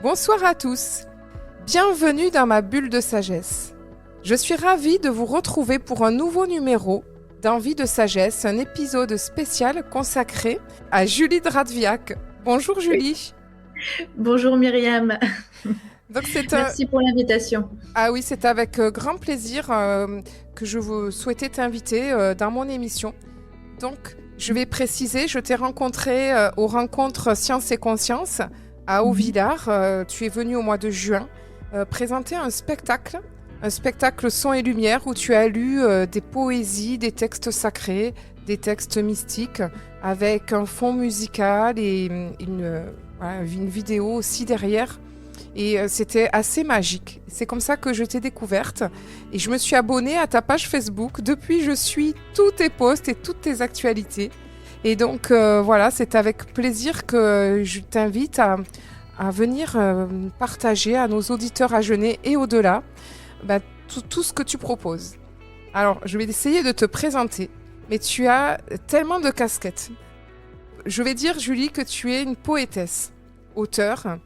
Bonsoir à tous, bienvenue dans ma bulle de sagesse. Je suis ravie de vous retrouver pour un nouveau numéro d'Envie de sagesse, un épisode spécial consacré à Julie Dradviak. Bonjour Julie. Bonjour Myriam, Donc merci pour l'invitation. Ah oui, c'est avec grand plaisir que je vous souhaitais t'inviter dans mon émission. Donc, je vais préciser, je t'ai rencontré aux rencontres Sciences et Conscience à Haut-Villars. Tu es venu au mois de juin présenter un spectacle son et lumière où tu as lu des poésies, des textes sacrés, des textes mystiques avec un fond musical et une vidéo aussi derrière. Et c'était assez magique. C'est comme ça que je t'ai découverte. Et je me suis abonnée à ta page Facebook. Depuis, je suis tous tes posts et toutes tes actualités. Et donc, voilà, c'est avec plaisir que je t'invite à venir partager à nos auditeurs Agenais et au-delà tout ce que tu proposes. Alors, je vais essayer de te présenter. Mais tu as tellement de casquettes. Je vais dire, Julie, que tu es une poétesse, auteure.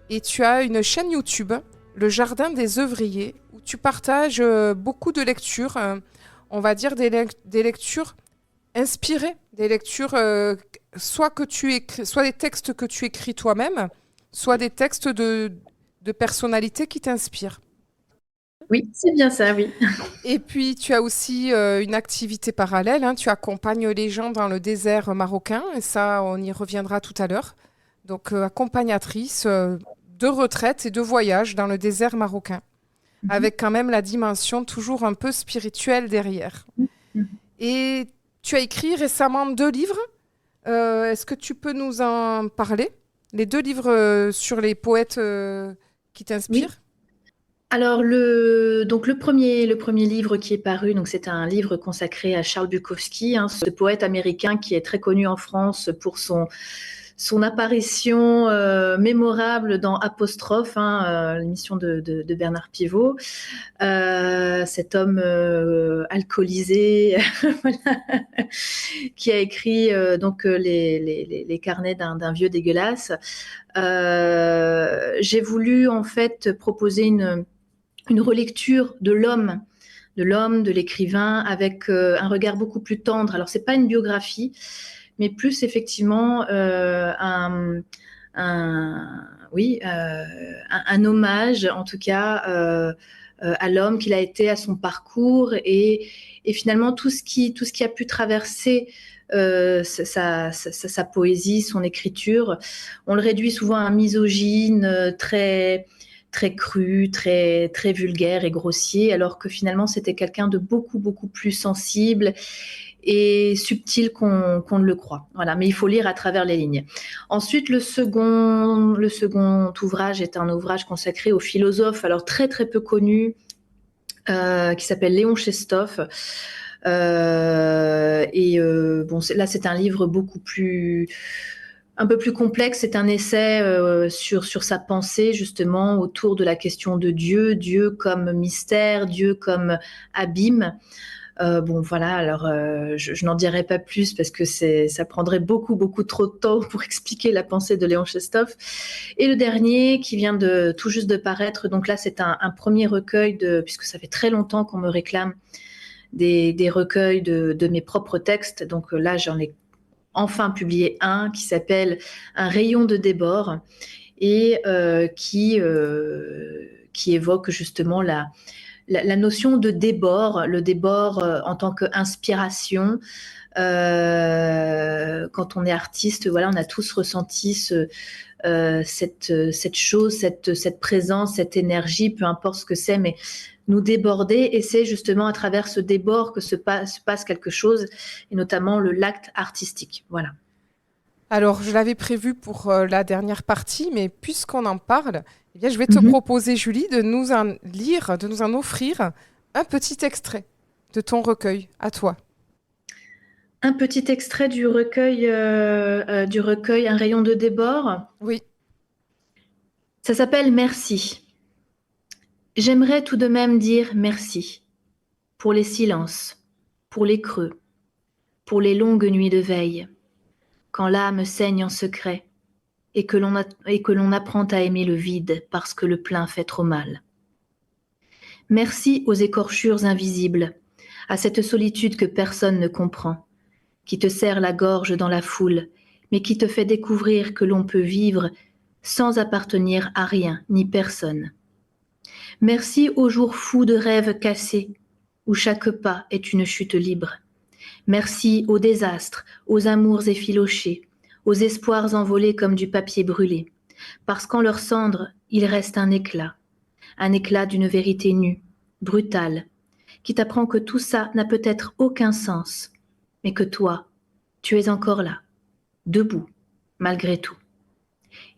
Et tu as une chaîne YouTube, Le Jardin des œuvriers, où tu partages beaucoup de lectures, on va dire des lectures inspirées, des lectures soit des textes que tu écris toi-même, soit des textes de personnalités qui t'inspirent. Oui, c'est bien ça, oui. Et puis tu as aussi une activité parallèle, hein, tu accompagnes les gens dans le désert marocain, et ça on y reviendra tout à l'heure. Donc accompagnatrice de retraite et de voyage dans le désert marocain, avec quand même la dimension toujours un peu spirituelle derrière. Et tu as écrit récemment 2 livres. Est-ce que tu peux nous en parler? Les 2 livres sur les poètes qui t'inspirent? Oui. Alors donc le premier livre qui est paru, donc c'est un livre consacré à Charles Bukowski, ce poète américain qui est très connu en France pour son apparition mémorable dans Apostrophe, l'émission de Bernard Pivot. Cet homme alcoolisé qui a écrit les carnets d'un vieux dégueulasse. J'ai voulu en fait proposer une relecture de l'homme, de l'écrivain, avec un regard beaucoup plus tendre. Alors, c'est pas une biographie, mais plus effectivement un hommage, en tout cas, à l'homme qu'il a été, à son parcours et finalement tout ce qui a pu traverser sa poésie, son écriture. On le réduit souvent à un misogyne, très très cru, très très vulgaire et grossier, alors que finalement c'était quelqu'un de beaucoup beaucoup plus sensible et subtil qu'on ne le croit. Voilà, mais il faut lire à travers les lignes. Ensuite, le second ouvrage est un ouvrage consacré aux philosophes, alors très très peu connu, qui s'appelle Léon Chestov. Là, c'est un livre un peu plus complexe. C'est un essai sur sa pensée, justement, autour de la question de Dieu, Dieu comme mystère, Dieu comme abîme. Je n'en dirai pas plus parce que ça prendrait beaucoup, beaucoup trop de temps pour expliquer la pensée de Léon Chestov. Et le dernier, qui vient tout juste de paraître, donc là, c'est un premier recueil puisque ça fait très longtemps qu'on me réclame des recueils de mes propres textes. Donc là, j'en ai enfin publié un qui s'appelle Un rayon de débord et qui évoque justement la notion de débord, le débord en tant qu'inspiration. Quand on est artiste, voilà, on a tous ressenti cette chose, cette présence, cette énergie, peu importe ce que c'est, mais nous déborder, et c'est justement à travers ce débord que se passe quelque chose, et notamment l'acte artistique. Voilà. Alors, je l'avais prévu pour la dernière partie, mais puisqu'on en parle, eh bien, je vais te proposer, Julie, de nous en lire, de nous en offrir un petit extrait de ton recueil, à toi. Un petit extrait du recueil Un rayon de débord. Oui. Ça s'appelle Merci. J'aimerais tout de même dire merci pour les silences, pour les creux, pour les longues nuits de veille, quand l'âme saigne en secret et que l'on apprend à aimer le vide parce que le plein fait trop mal. Merci aux écorchures invisibles, à cette solitude que personne ne comprend, qui te serre la gorge dans la foule, mais qui te fait découvrir que l'on peut vivre sans appartenir à rien ni personne. Merci aux jours fous de rêves cassés, où chaque pas est une chute libre. Merci aux désastres, aux amours effilochés, aux espoirs envolés comme du papier brûlé, parce qu'en leur cendre, il reste un éclat d'une vérité nue, brutale, qui t'apprend que tout ça n'a peut-être aucun sens, mais que toi, tu es encore là, debout, malgré tout.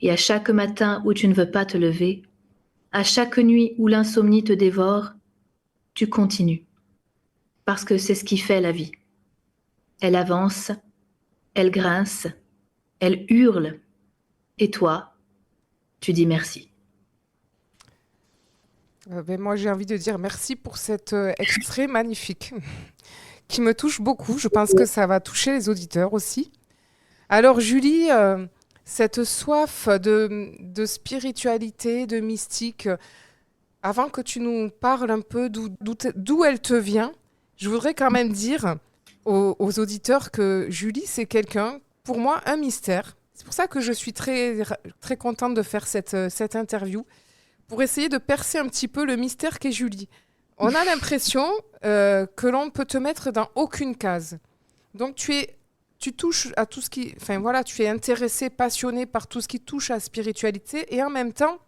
Et à chaque matin où tu ne veux pas te lever, à chaque nuit où l'insomnie te dévore, tu continues. Parce que c'est ce qui fait la vie. Elle avance, elle grince, elle hurle. Et toi, tu dis merci. Moi, j'ai envie de dire merci pour cet extrait magnifique qui me touche beaucoup. Je pense que ça va toucher les auditeurs aussi. Alors, Julie, cette soif de spiritualité, de mystique, avant que tu nous parles un peu d'où elle te vient, je voudrais quand même dire aux auditeurs que Julie, c'est quelqu'un, pour moi, un mystère. C'est pour ça que je suis très contente de faire cette interview, pour essayer de percer un petit peu le mystère qu'est Julie. On a l'impression que l'on peut te mettre dans aucune case. Donc tu touches à tout ce qui... Enfin voilà, tu es intéressé, passionné par tout ce qui touche à la spiritualité et en même temps,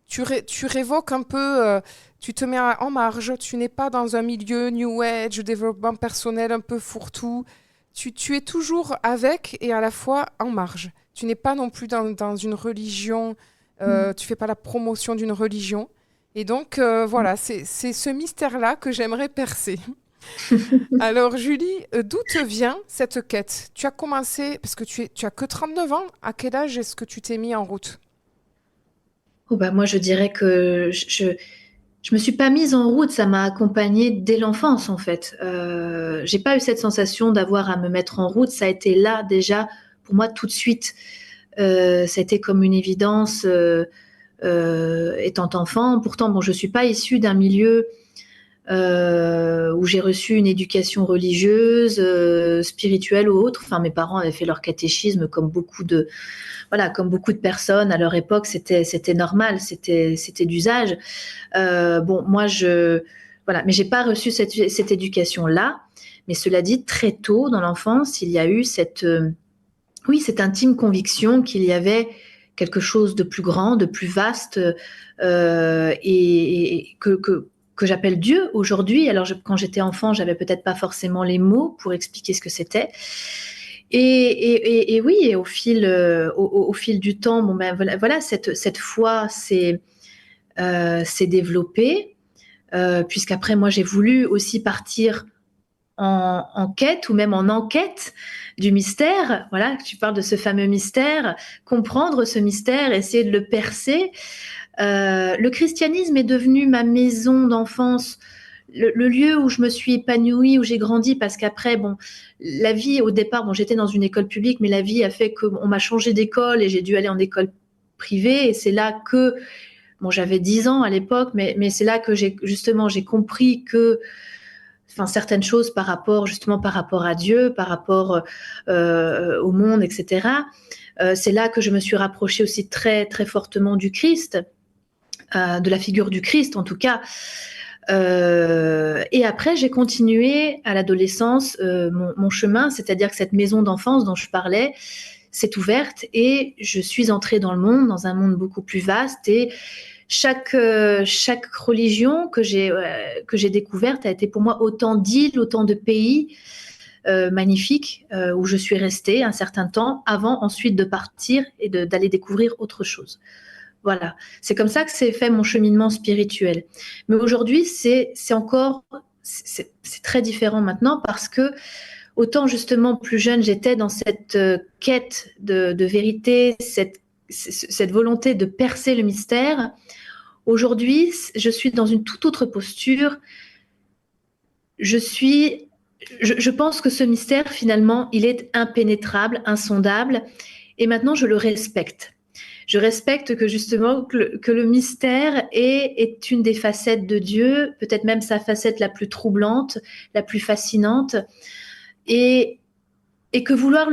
tu révoques un peu, tu te mets en marge, tu n'es pas dans un milieu New Age, développement personnel un peu fourre-tout. Tu es toujours avec et à la fois en marge. Tu n'es pas non plus dans une religion, tu fais pas la promotion d'une religion. Et donc, voilà, c'est ce mystère-là que j'aimerais percer. Alors, Julie, d'où te vient cette quête? Tu as commencé, parce que tu as que 39 ans, à quel âge est-ce que tu t'es mis en route? Oh bah moi, je dirais que je me suis pas mise en route, ça m'a accompagnée dès l'enfance en fait. J'ai pas eu cette sensation d'avoir à me mettre en route, ça a été là déjà pour moi tout de suite. Ça a été comme une évidence étant enfant. Pourtant, bon, je suis pas issue d'un milieu où j'ai reçu une éducation religieuse, spirituelle ou autre. Enfin, mes parents avaient fait leur catéchisme comme beaucoup de personnes à leur époque. C'était normal, c'était d'usage. Bon, moi, voilà, mais j'ai pas reçu cette éducation-là. Mais cela dit, très tôt dans l'enfance, il y a eu cette intime conviction qu'il y avait quelque chose de plus grand, de plus vaste, et que j'appelle Dieu aujourd'hui. Alors, quand j'étais enfant, j'avais peut-être pas forcément les mots pour expliquer ce que c'était. Et oui, et au fil du temps, bon ben voilà, cette foi s'est développée, puisqu'après moi j'ai voulu aussi partir en quête ou même en enquête du mystère. Voilà, tu parles de ce fameux mystère, comprendre ce mystère, essayer de le percer. Le christianisme est devenu ma maison d'enfance, le lieu où je me suis épanouie, où j'ai grandi, parce qu'après, bon, la vie au départ, bon, j'étais dans une école publique, mais la vie a fait qu'on m'a changé d'école et j'ai dû aller en école privée. Et c'est là que, bon, j'avais 10 ans à l'époque, mais c'est là que j'ai compris que, enfin, certaines choses par rapport à Dieu, par rapport au monde, etc. C'est là que je me suis rapprochée aussi très, très fortement du Christ, de la figure du Christ en tout cas. Et après, j'ai continué à l'adolescence mon chemin, c'est-à-dire que cette maison d'enfance dont je parlais s'est ouverte et je suis entrée dans le monde, dans un monde beaucoup plus vaste. Et chaque religion que j'ai découverte a été pour moi autant d'îles, autant de pays magnifiques où je suis restée un certain temps avant ensuite de partir et d'aller découvrir autre chose. Voilà, c'est comme ça que s'est fait mon cheminement spirituel. Mais aujourd'hui, c'est très différent maintenant parce que autant justement plus jeune, j'étais dans cette quête de vérité, cette volonté de percer le mystère. Aujourd'hui, je suis dans une toute autre posture. Je pense que ce mystère, finalement, il est impénétrable, insondable. et maintenant je le respecte. Je respecte que justement que le mystère est une des facettes de Dieu, peut-être même sa facette la plus troublante, la plus fascinante, et que vouloir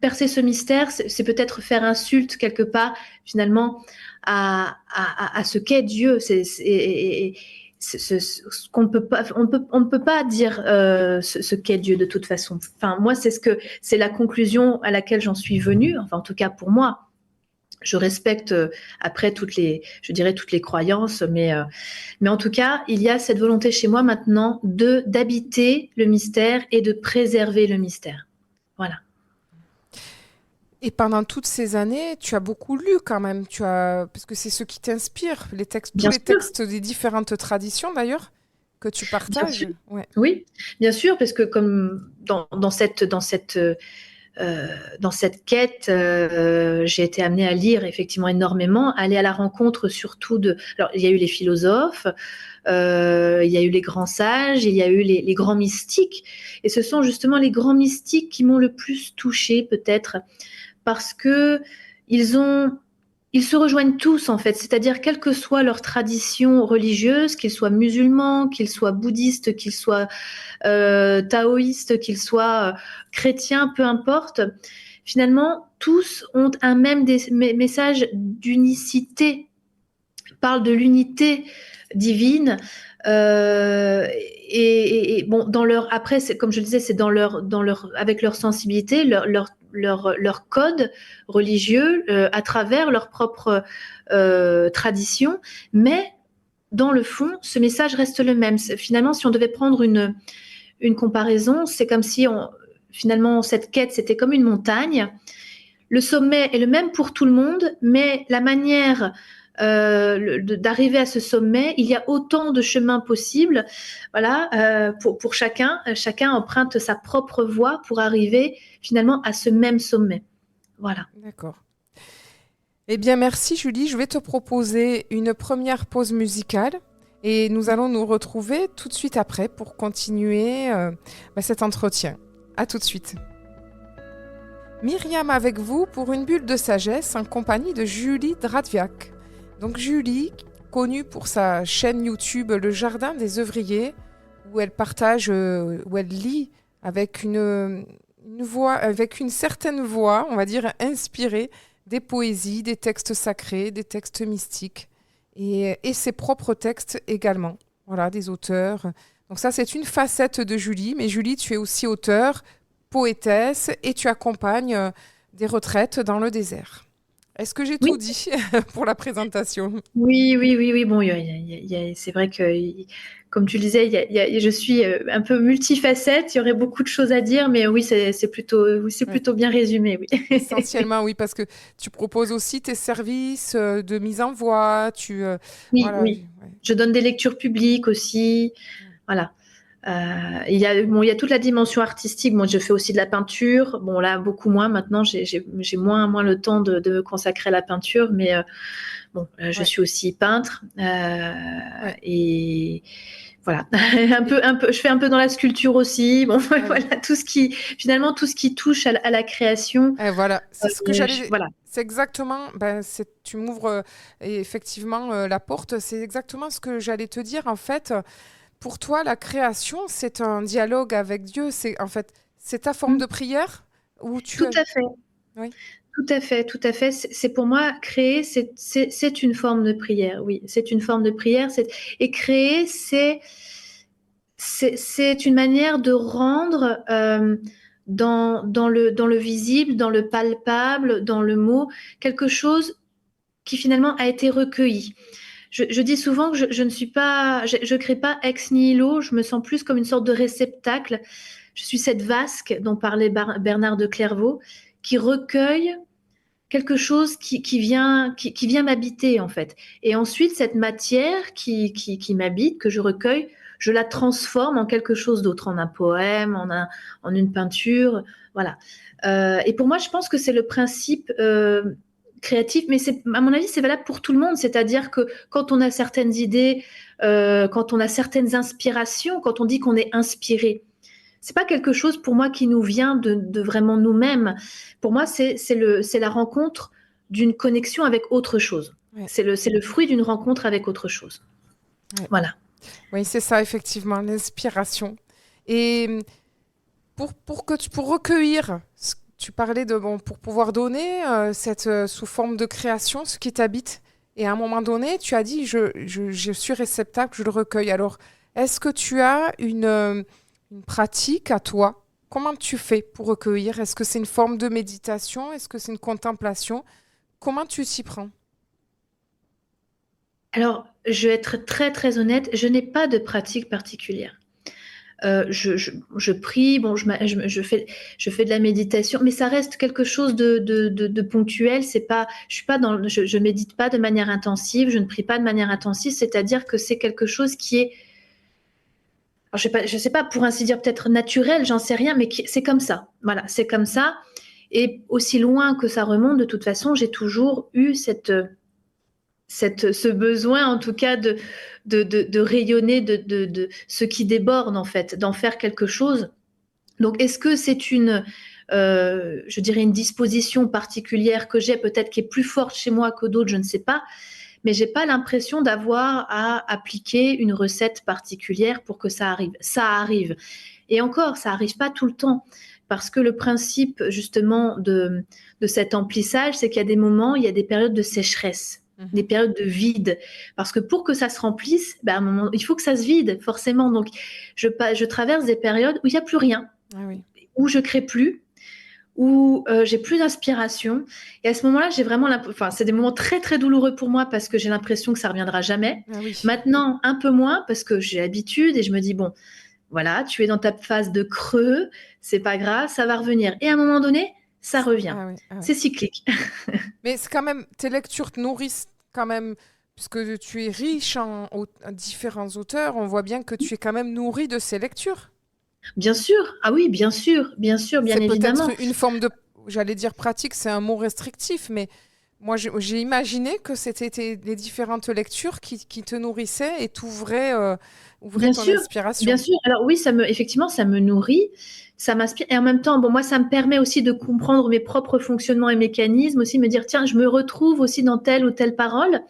percer ce mystère, c'est peut-être faire insulte quelque part finalement à ce qu'est Dieu. Ce qu'on ne peut pas, on ne peut pas dire ce qu'est Dieu de toute façon. Enfin, moi, c'est la conclusion à laquelle j'en suis venue. Enfin, en tout cas pour moi. Je respecte après toutes les croyances, mais en tout cas, il y a cette volonté chez moi maintenant d'habiter le mystère et de préserver le mystère. Voilà. Et pendant toutes ces années, tu as beaucoup lu quand même, parce que c'est ce qui t'inspire, tous Bien les sûr. textes des différentes traditions d'ailleurs, que tu Bien partages. sûr. Ouais. Oui, bien sûr, parce que comme dans cette quête, j'ai été amenée à lire effectivement énormément, aller à la rencontre surtout Alors, il y a eu les philosophes, il y a eu les grands sages, il y a eu les grands mystiques, et ce sont justement les grands mystiques qui m'ont le plus touchée peut-être, parce que ils se rejoignent tous en fait, c'est-à-dire quelle que soit leur tradition religieuse, qu'ils soient musulmans, qu'ils soient bouddhistes, qu'ils soient taoïstes, qu'ils soient chrétiens, peu importe, finalement tous ont un même message d'unicité, parlent de l'unité divine. Et bon, après, comme je le disais, c'est avec leur sensibilité, leur code religieux, à travers leur propre tradition, mais dans le fond, ce message reste le même. Finalement, si on devait prendre une comparaison, c'est comme si finalement cette quête, c'était comme une montagne. Le sommet est le même pour tout le monde, mais la manière d'arriver à ce sommet, il y a autant de chemins possibles, voilà, pour chacun. Chacun emprunte sa propre voie pour arriver finalement à ce même sommet. Voilà. D'accord. Eh bien, merci Julie. Je vais te proposer une première pause musicale et nous allons nous retrouver tout de suite après pour continuer cet entretien. À tout de suite. Myriam avec vous pour une bulle de sagesse en compagnie de Julie Dradviak. Donc Julie, connue pour sa chaîne YouTube Le Jardin des œuvriers, où elle partage, où elle lit avec une voix, avec une certaine voix, on va dire inspirée, des poésies, des textes sacrés, des textes mystiques et ses propres textes également. Voilà, des auteurs. Donc ça, c'est une facette de Julie. Mais Julie, tu es aussi auteure, poétesse et tu accompagnes des retraites dans le désert. Est-ce que j'ai tout dit pour la présentation? Oui. Bon, c'est vrai que, comme tu le disais, je suis un peu multifacette. Il y aurait beaucoup de choses à dire, mais oui, c'est plutôt bien résumé. Oui. Essentiellement, oui, parce que tu proposes aussi tes services de mise en voix. Oui. Ouais. Je donne des lectures publiques aussi. Voilà. Il y a toute la dimension artistique. Moi, je fais aussi de la peinture. Bon, là, beaucoup moins. Maintenant, j'ai moins le temps de me consacrer à la peinture, mais je suis aussi peintre. Et voilà, je fais un peu dans la sculpture aussi. Bon, voilà, tout ce qui touche à la création. Voilà, c'est ce que j'allais. Voilà. C'est exactement. Tu m'ouvres effectivement la porte. C'est exactement ce que j'allais te dire. En fait, pour toi, la création, c'est un dialogue avec Dieu. C'est ta forme de prière où Tout à fait. Oui. Tout à fait. C'est pour moi, créer, c'est une forme de prière. Oui, c'est une forme de prière. Et créer, c'est une manière de rendre dans le visible, dans le palpable, dans le mot, quelque chose qui finalement a été recueilli. Je dis souvent que je ne suis pas, je crée pas ex nihilo. Je me sens plus comme une sorte de réceptacle. Je suis cette vasque dont parlait Bernard de Clairvaux, qui recueille quelque chose qui vient m'habiter en fait. Et ensuite, cette matière qui m'habite, que je recueille, je la transforme en quelque chose d'autre, en un poème, en une peinture, voilà. Et pour moi, je pense que c'est le principe créatif, mais à mon avis, c'est valable pour tout le monde. C'est-à-dire que quand on a certaines idées, quand on a certaines inspirations, quand on dit qu'on est inspiré, c'est pas quelque chose pour moi qui nous vient de vraiment nous-mêmes. Pour moi, c'est la rencontre d'une connexion avec autre chose. Ouais. C'est le fruit d'une rencontre avec autre chose. Ouais. Voilà. Oui, c'est ça, effectivement, l'inspiration. Et pour recueillir, tu parlais de, bon, pour pouvoir donner sous forme de création, ce qui t'habite. Et à un moment donné, tu as dit, je suis réceptacle, je le recueille. Alors, est-ce que tu as une pratique à toi? Comment tu fais pour recueillir? Est-ce que c'est une forme de méditation? Est-ce que c'est une contemplation? Comment tu t'y prends? Alors, je vais être très très honnête, je n'ai pas de pratique particulière. Je prie, bon, je fais de la méditation, mais ça reste quelque chose de ponctuel. C'est pas, je médite pas de manière intensive, je ne prie pas de manière intensive, c'est-à-dire que c'est quelque chose qui est, alors je sais pas, pour ainsi dire peut-être naturel, j'en sais rien, mais c'est comme ça. Voilà, c'est comme ça. Et aussi loin que ça remonte, de toute façon, j'ai toujours eu ce besoin, en tout cas, de rayonner de ce qui déborde, en fait, d'en faire quelque chose. Donc, est-ce que c'est je dirais, une disposition particulière que j'ai, peut-être qui est plus forte chez moi que d'autres, je ne sais pas, mais j'ai pas l'impression d'avoir à appliquer une recette particulière pour que ça arrive. Ça arrive. Et encore, ça arrive pas tout le temps. Parce que le principe, justement, de cet emplissage, c'est qu'il y a des moments, il y a des périodes de sécheresse, des périodes de vide. Parce que pour que ça se remplisse, à un moment, il faut que ça se vide, forcément. Donc, je traverse des périodes où il n'y a plus rien, où je crée plus, où j'ai plus d'inspiration. Et à ce moment-là, j'ai vraiment c'est des moments très, très douloureux pour moi parce que j'ai l'impression que ça reviendra jamais. Maintenant, un peu moins parce que j'ai l'habitude et je me dis, bon, voilà, tu es dans ta phase de creux, c'est pas grave, ça va revenir. Et à un moment donné, ça revient. C'est cyclique. Mais c'est quand même, tes lectures te nourrissent quand même, puisque tu es riche en différents auteurs, on voit bien que tu es quand même nourri de ces lectures. Bien sûr, ah oui, bien sûr, bien évidemment. C'est peut-être une forme de, j'allais dire pratique, c'est un mot restrictif, mais moi j'ai imaginé que c'était les différentes lectures qui te nourrissaient et t'ouvraient ton inspiration. Bien sûr, alors oui, effectivement, ça me nourrit, ça m'inspire, et en même temps, bon, moi, ça me permet aussi de comprendre mes propres fonctionnements et mécanismes, aussi me dire, tiens, je me retrouve aussi dans telle ou telle parole,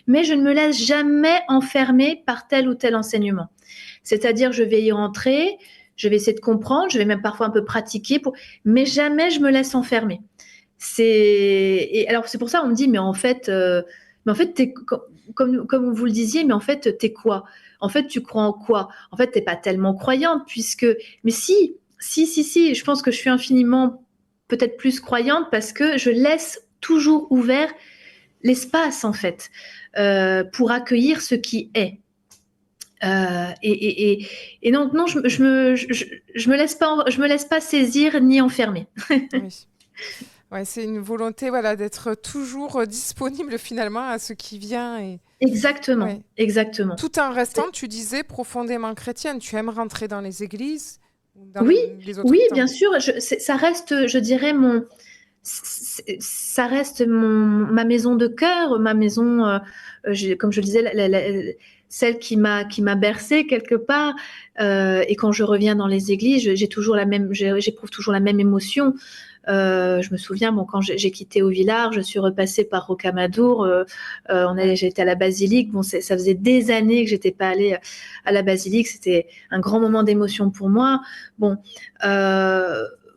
mais je ne me laisse jamais enfermer par tel ou tel enseignement. C'est-à-dire, je vais y rentrer, je vais essayer de comprendre, je vais même parfois un peu pratiquer, mais jamais je me laisse enfermer. Et alors, c'est pour ça on me dit, mais en fait, comme vous le disiez, mais en fait, t'es quoi? En fait, tu crois en quoi? En fait, t'es pas tellement croyante, mais si, je pense que je suis infiniment peut-être plus croyante parce que je laisse toujours ouvert l'espace, en fait, pour accueillir ce qui est. Et non, je me laisse pas saisir ni enfermer. Oui. Ouais, c'est une volonté, voilà, d'être toujours disponible finalement à ce qui vient. Exactement, exactement. Tout en restant, tu disais, profondément chrétienne. Tu aimes rentrer dans les églises ou dans les autres temps. Bien sûr. Ça reste, je dirais, ma maison de cœur, ma maison, comme je le disais, celle qui m'a bercée quelque part. Et quand je reviens dans les églises, j'éprouve toujours la même émotion. Je me souviens, bon, quand j'ai quitté Haut-Villard, je suis repassée par Rocamadour. J'étais à la basilique. Bon, ça faisait des années que j'étais pas allée à la basilique. C'était un grand moment d'émotion pour moi. Bon,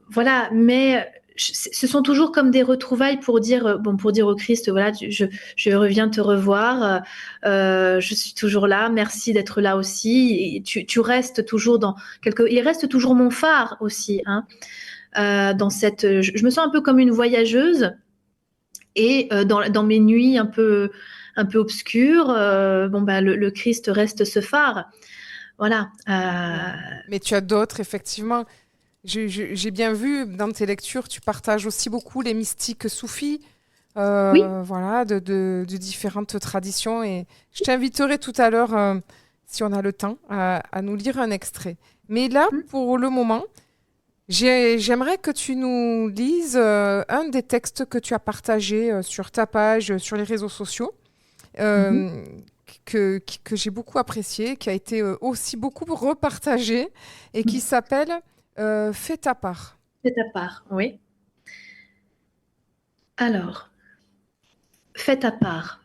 voilà. Mais ce sont toujours comme des retrouvailles pour dire au Christ, voilà, je reviens te revoir. Je suis toujours là. Merci d'être là aussi. Et tu restes toujours il reste toujours mon phare aussi, hein. Je me sens un peu comme une voyageuse et dans mes nuits un peu obscures, le Christ reste ce phare. Voilà. Mais tu as d'autres, effectivement. J'ai bien vu dans tes lectures, tu partages aussi beaucoup les mystiques soufis, voilà, de différentes traditions. Et je t'inviterai tout à l'heure, si on a le temps, à nous lire un extrait. Mais là, pour le moment, j'aimerais que tu nous lises un des textes que tu as partagé sur ta page, sur les réseaux sociaux, que j'ai beaucoup apprécié, qui a été aussi beaucoup repartagé et qui s'appelle Fais ta part. Fais ta part, oui. Alors, fais ta part.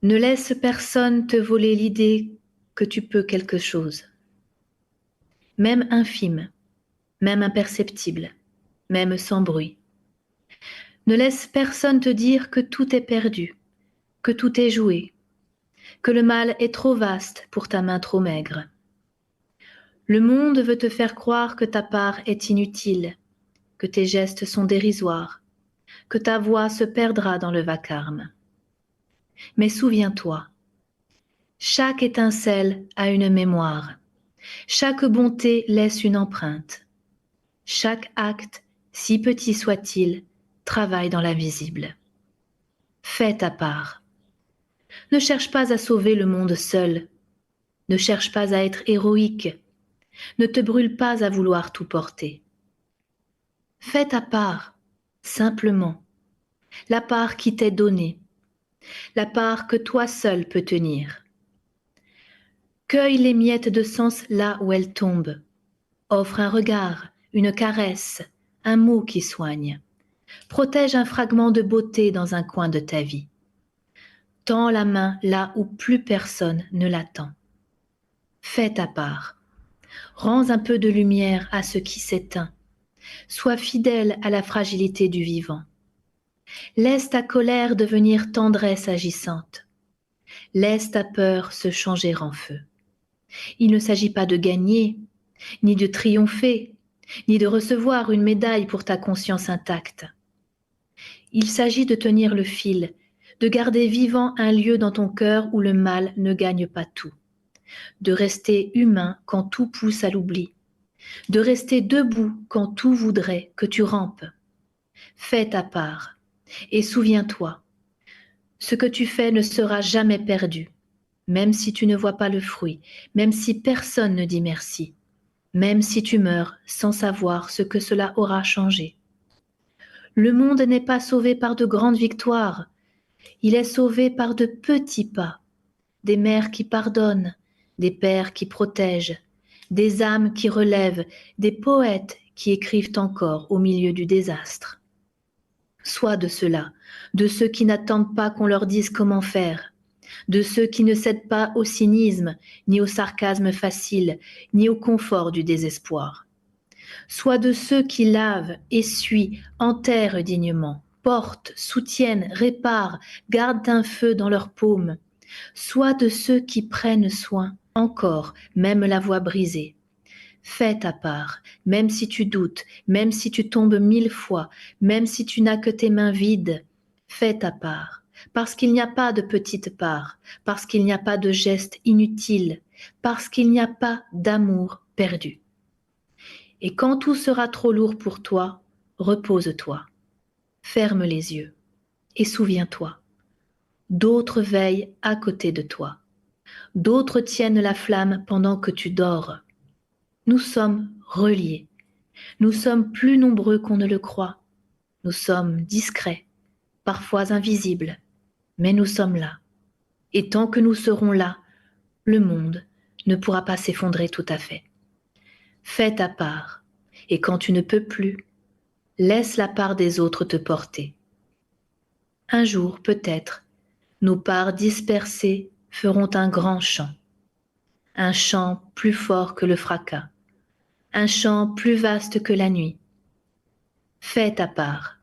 Ne laisse personne te voler l'idée que tu peux quelque chose. Même infime, même imperceptible, même sans bruit. Ne laisse personne te dire que tout est perdu, que tout est joué, que le mal est trop vaste pour ta main trop maigre. Le monde veut te faire croire que ta part est inutile, que tes gestes sont dérisoires, que ta voix se perdra dans le vacarme. Mais souviens-toi, chaque étincelle a une mémoire, chaque bonté laisse une empreinte, chaque acte, si petit soit-il, travaille dans l'invisible. Fais ta part. Ne cherche pas à sauver le monde seul, ne cherche pas à être héroïque, ne te brûle pas à vouloir tout porter. Fais ta part, simplement, la part qui t'est donnée, la part que toi seul peux tenir. Cueille les miettes de sens là où elles tombent. Offre un regard, une caresse, un mot qui soigne. Protège un fragment de beauté dans un coin de ta vie. Tends la main là où plus personne ne l'attend. Fais ta part. Rends un peu de lumière à ce qui s'éteint. Sois fidèle à la fragilité du vivant. Laisse ta colère devenir tendresse agissante. Laisse ta peur se changer en feu. Il ne s'agit pas de gagner, ni de triompher, ni de recevoir une médaille pour ta conscience intacte. Il s'agit de tenir le fil, de garder vivant un lieu dans ton cœur où le mal ne gagne pas tout, de rester humain quand tout pousse à l'oubli, de rester debout quand tout voudrait que tu rampes. Fais ta part et souviens-toi, ce que tu fais ne sera jamais perdu, même si tu ne vois pas le fruit, même si personne ne dit merci, même si tu meurs sans savoir ce que cela aura changé. Le monde n'est pas sauvé par de grandes victoires, il est sauvé par de petits pas, des mères qui pardonnent, des pères qui protègent, des âmes qui relèvent, des poètes qui écrivent encore au milieu du désastre. Sois de ceux-là, de ceux qui n'attendent pas qu'on leur dise comment faire, de ceux qui ne cèdent pas au cynisme, ni au sarcasme facile, ni au confort du désespoir. Sois de ceux qui lavent, essuient, enterrent dignement, portent, soutiennent, réparent, gardent un feu dans leurs paumes. Sois de ceux qui prennent soin, encore, même la voix brisée. Fais ta part, même si tu doutes, même si tu tombes 1000 fois, même si tu n'as que tes mains vides. Fais ta part, parce qu'il n'y a pas de petite part, parce qu'il n'y a pas de geste inutile, parce qu'il n'y a pas d'amour perdu. Et quand tout sera trop lourd pour toi, repose-toi, ferme les yeux et souviens-toi. D'autres veillent à côté de toi. D'autres tiennent la flamme pendant que tu dors. Nous sommes reliés. Nous sommes plus nombreux qu'on ne le croit. Nous sommes discrets, parfois invisibles, mais nous sommes là. Et tant que nous serons là, le monde ne pourra pas s'effondrer tout à fait. Fais ta part, et quand tu ne peux plus, laisse la part des autres te porter. Un jour, peut-être, nos parts dispersées feront un grand chant. Un chant plus fort que le fracas. Un chant plus vaste que la nuit. Fais ta part,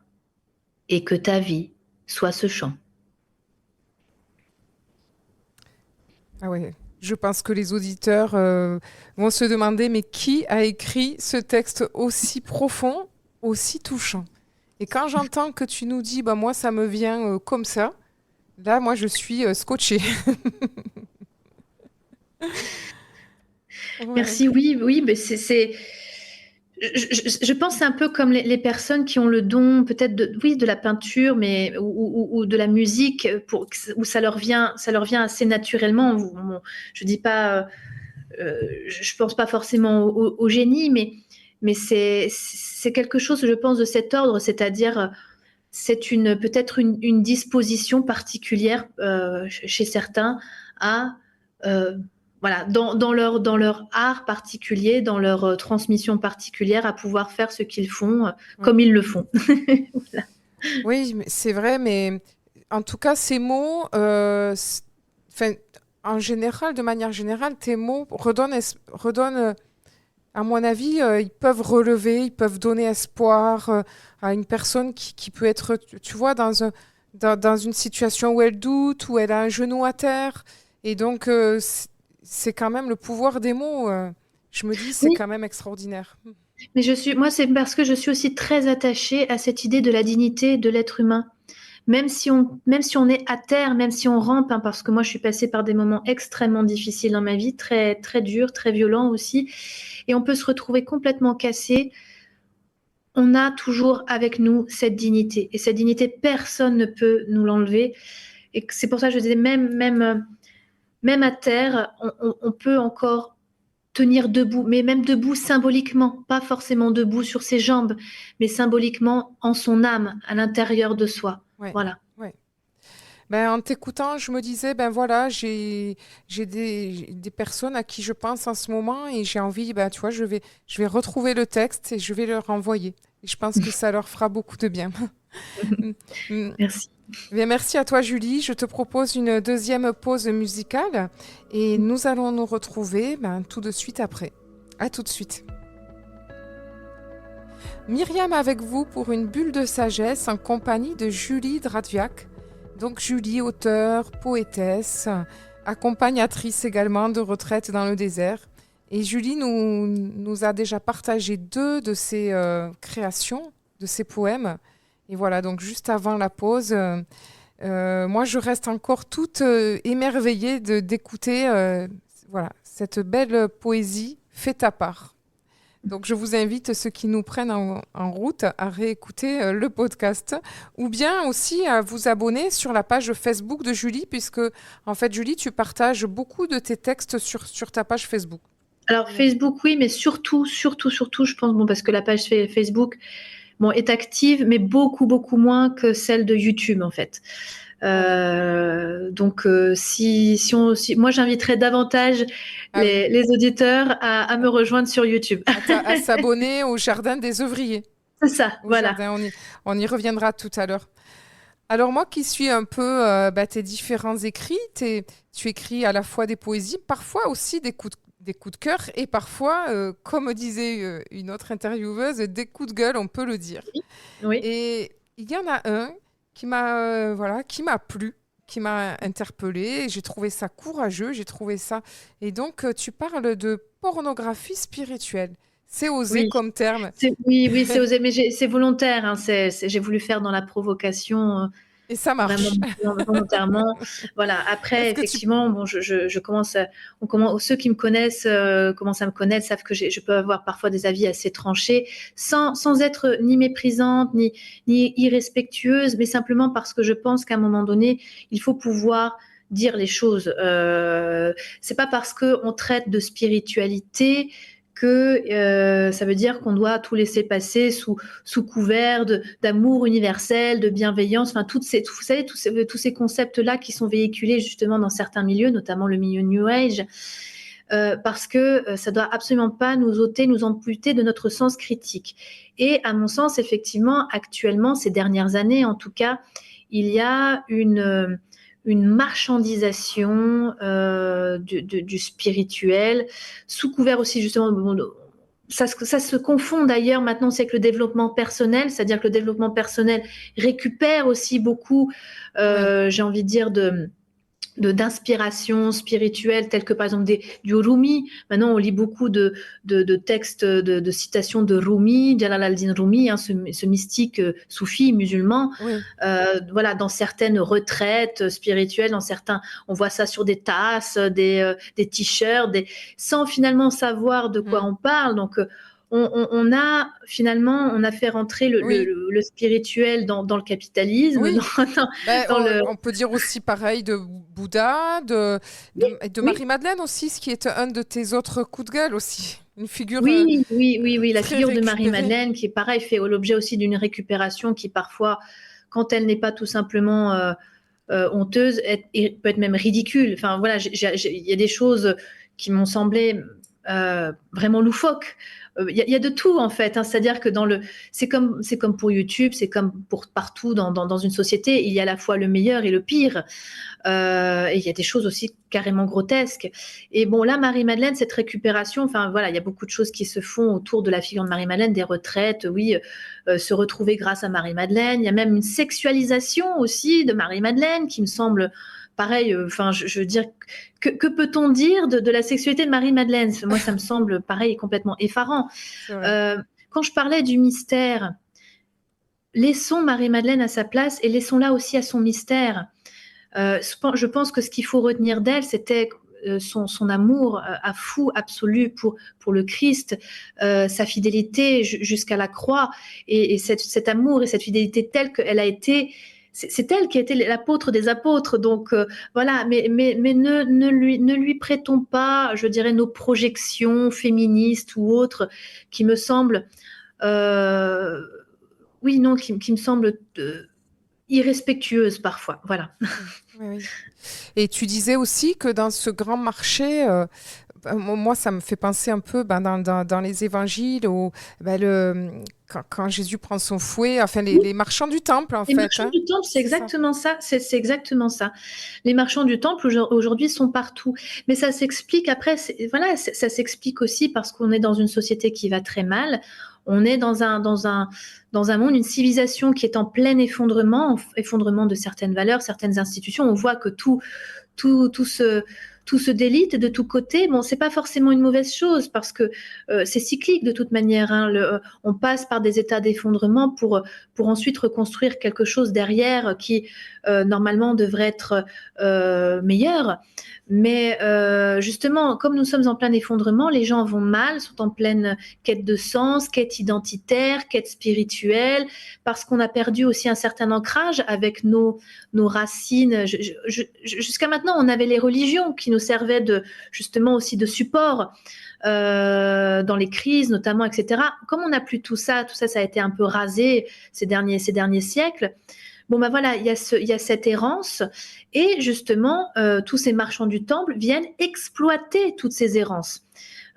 et que ta vie soit ce chant. Ah ouais. Je pense que les auditeurs vont se demander, mais qui a écrit ce texte aussi profond, aussi touchant? Et quand j'entends que tu nous dis, bah moi ça me vient comme ça, là moi je suis scotchée. Ouais. Merci, oui, oui, mais je pense que c'est un peu comme les personnes qui ont le don peut-être oui, de la peinture mais, ou de la musique où ça leur vient assez naturellement. Je dis pas, je pense pas forcément au génie, mais c'est quelque chose, je pense, de cet ordre, c'est-à-dire c'est peut-être une disposition particulière chez certains à voilà, dans leur art particulier, dans leur transmission particulière, à pouvoir faire ce qu'ils font Ouais. comme ils le font. Voilà. Oui, c'est vrai, mais en tout cas, ces mots, enfin, en général, de manière générale, tes mots redonnent à mon avis, ils peuvent relever, ils peuvent donner espoir à une personne qui peut être, tu vois, dans une situation où elle doute, où elle a un genou à terre. Et donc, c'est quand même le pouvoir des mots. Je me dis, c'est Oui, quand même extraordinaire. mais moi, c'est parce que je suis aussi très attachée à cette idée de la dignité de l'être humain. Même si on est à terre, même si on rampe, hein, parce que moi, je suis passée par des moments extrêmement difficiles dans ma vie, très, très durs, très violents aussi, et on peut se retrouver complètement cassé. On a toujours avec nous cette dignité, et cette dignité, personne ne peut nous l'enlever. Et c'est pour ça que je disais, même à terre, on peut encore tenir debout, mais même debout symboliquement, pas forcément debout sur ses jambes, mais symboliquement en son âme, à l'intérieur de soi. Ouais, Voilà. ouais. Ben, en t'écoutant, je me disais, ben voilà, j'ai des personnes à qui je pense en ce moment et j'ai envie, ben tu vois, je vais retrouver le texte et je vais leur envoyer. Et je pense que ça leur fera beaucoup de bien. Mm, mm. Merci. Bien, merci à toi, Julie. Je te propose une deuxième pause musicale et nous allons nous retrouver ben, tout de suite après. À tout de suite. Myriam avec vous pour une bulle de sagesse en compagnie de Julie Draviac. Donc Julie, auteure, poétesse, accompagnatrice également de retraite dans le désert. Et Julie nous a déjà partagé deux de ses créations, de ses poèmes. Et voilà, donc juste avant la pause, moi je reste encore toute émerveillée d'écouter voilà, cette belle poésie faite à part. Donc, je vous invite, ceux qui nous prennent en route, à réécouter le podcast ou bien aussi à vous abonner sur la page Facebook de Julie, puisque, en fait, Julie, tu partages beaucoup de tes textes sur ta page Facebook. Alors Facebook, oui, mais surtout, je pense, bon, parce que la page Facebook, bon, est active, mais beaucoup, beaucoup moins que celle de YouTube, en fait. Ah oui. Donc, moi, j'inviterais davantage Ah oui. les auditeurs à me rejoindre sur YouTube. À s'abonner au Jardin des Ouvriers. C'est ça, Au voilà. jardin, on y reviendra tout à l'heure. Alors moi qui suis un peu bah, tes différents écrits, tu écris à la fois des poésies, parfois aussi des coups de cœur et parfois, comme disait une autre intervieweuse, des coups de gueule, on peut le dire. Oui. Et il y en a un voilà, qui m'a plu, qui m'a interpellée. J'ai trouvé ça courageux, j'ai trouvé ça. Et donc tu parles de pornographie spirituelle. C'est osé Oui. comme terme. Oui, c'est osé, mais c'est volontaire, hein, j'ai voulu faire dans la provocation, Et ça vraiment marche. volontairement. Voilà. Après, Est-ce que tu... effectivement, bon, je commence ceux qui me connaissent, commencent à me connaître, savent que je peux avoir parfois des avis assez tranchés, sans être ni méprisante, ni irrespectueuse, mais simplement parce que je pense qu'à un moment donné, il faut pouvoir dire les choses. C'est pas parce que on traite de spiritualité que ça veut dire qu'on doit tout laisser passer sous couvert d'amour universel, de bienveillance, enfin vous savez, tous ces concepts-là qui sont véhiculés justement dans certains milieux, notamment le milieu New Age, parce que ça doit absolument pas nous ôter, nous amputer de notre sens critique. Et à mon sens, effectivement, actuellement, ces dernières années en tout cas, il y a une marchandisation du spirituel, sous couvert aussi justement, ça se confond d'ailleurs maintenant, c'est que le développement personnel, c'est-à-dire que le développement personnel récupère aussi beaucoup, Oui. j'ai envie de dire, d'inspiration spirituelle, telles que par exemple du Rumi. Maintenant, on lit beaucoup de textes, de citations de Rumi, Jalal al-Din Rumi, hein, ce mystique soufi musulman. Oui. Voilà, dans certaines retraites spirituelles, dans certains, on voit ça sur des tasses, des t-shirts, sans finalement savoir de quoi Mm. on parle. Donc, on a finalement, on a fait rentrer Oui. le spirituel dans le capitalisme, Oui. Ben, dans le. on peut dire aussi pareil de Bouddha, de Oui, Marie-Madeleine aussi, ce qui est un de tes autres coups de gueule aussi. Une figure oui. La très figure de récupérée. Marie-Madeleine, qui est pareil, fait l'objet aussi d'une récupération qui parfois, quand elle n'est pas tout simplement honteuse, peut être même ridicule. Enfin voilà, il y a des choses qui m'ont semblé vraiment loufoques. Y a de tout en fait, hein. C'est-à-dire que c'est comme pour YouTube, c'est comme pour partout dans une société, il y a à la fois le meilleur et le pire. Et il y a des choses aussi carrément grotesques. Et bon, là, Marie-Madeleine, cette récupération, enfin voilà, il y a beaucoup de choses qui se font autour de la figure de Marie-Madeleine, des retraites, oui, se retrouver grâce à Marie-Madeleine. Il y a même une sexualisation aussi de Marie-Madeleine qui me semble pareil. Enfin, je veux dire, que peut-on dire de la sexualité de Marie-Madeleine? Moi, ça me semble pareil, complètement effarant. Quand je parlais du mystère, laissons Marie-Madeleine à sa place et laissons-la aussi à son mystère. Je pense que ce qu'il faut retenir d'elle, c'était son amour à fou absolu pour le Christ, sa fidélité jusqu'à la croix, et cet amour et cette fidélité telle qu'elle a été. C'est elle qui a été l'apôtre des apôtres, donc voilà. Mais ne lui prêtons pas, je dirais, nos projections féministes ou autres, qui me semblent, oui, non, qui me semblent irrespectueuses parfois. Voilà. Oui, oui. Et tu disais aussi que dans ce grand marché, moi, ça me fait penser un peu dans les évangiles où quand Jésus prend son fouet, enfin les marchands du temple, en Les fait. marchands du temple, c'est exactement ça. C'est exactement ça. Les marchands du temple aujourd'hui sont partout. Mais ça s'explique après, voilà, ça s'explique aussi parce qu'on est dans une société qui va très mal. On est dans un monde, une civilisation qui est en plein effondrement de certaines valeurs, certaines institutions. On voit que tout se délite de tous côtés. Bon, c'est pas forcément une mauvaise chose parce que c'est cyclique de toute manière, hein. On passe par des états d'effondrement pour ensuite reconstruire quelque chose derrière qui normalement devrait être meilleur. Mais justement, comme nous sommes en plein effondrement, les gens vont mal, sont en pleine quête de sens, quête identitaire, quête spirituelle, parce qu'on a perdu aussi un certain ancrage avec nos racines. Jusqu'à maintenant, on avait les religions qui nous servaient justement aussi de support dans les crises notamment, etc. Comme on n'a plus tout ça, ça a été un peu rasé ces derniers siècles. Bon, ben voilà, il y a cette errance, et justement, tous ces marchands du temple viennent exploiter toutes ces errances.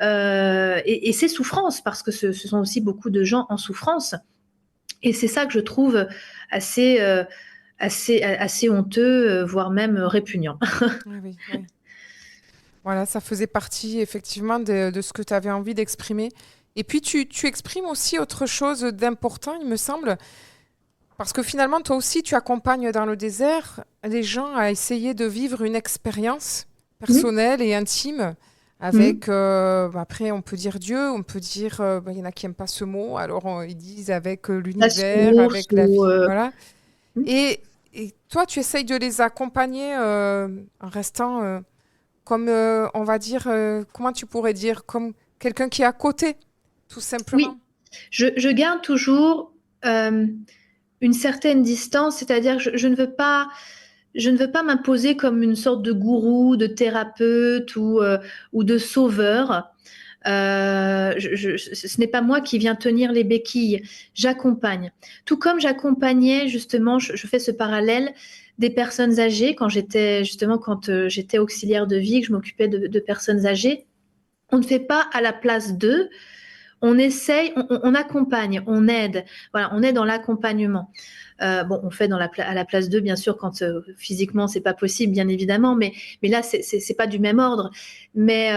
Et ces souffrances, parce que ce sont aussi beaucoup de gens en souffrance. Et c'est ça que je trouve assez honteux, voire même répugnant. Oui, oui, oui. Voilà, ça faisait partie effectivement de ce que tu avais envie d'exprimer. Et puis tu exprimes aussi autre chose d'important, il me semble, parce que finalement, toi aussi, tu accompagnes dans le désert les gens à essayer de vivre une expérience personnelle et intime avec, après, on peut dire Dieu, on peut dire, il y en a qui n'aiment pas ce mot, alors ils disent avec l'univers, avec la vie, voilà. Et toi, tu essayes de les accompagner en restant comme, on va dire, comment tu pourrais dire, comme quelqu'un qui est à côté, tout simplement. Oui, je garde toujours une certaine distance, c'est-à-dire je ne veux pas m'imposer comme une sorte de gourou, de thérapeute ou de sauveur. Ce n'est pas moi qui viens tenir les béquilles, j'accompagne. Tout comme j'accompagnais justement, je fais ce parallèle des personnes âgées quand j'étais auxiliaire de vie, que je m'occupais de personnes âgées. On ne fait pas à la place d'eux. On essaye, on accompagne, on aide. Voilà, on est dans l'accompagnement. On fait à la place d'eux, bien sûr, quand physiquement c'est pas possible, bien évidemment, mais là c'est pas du même ordre. Mais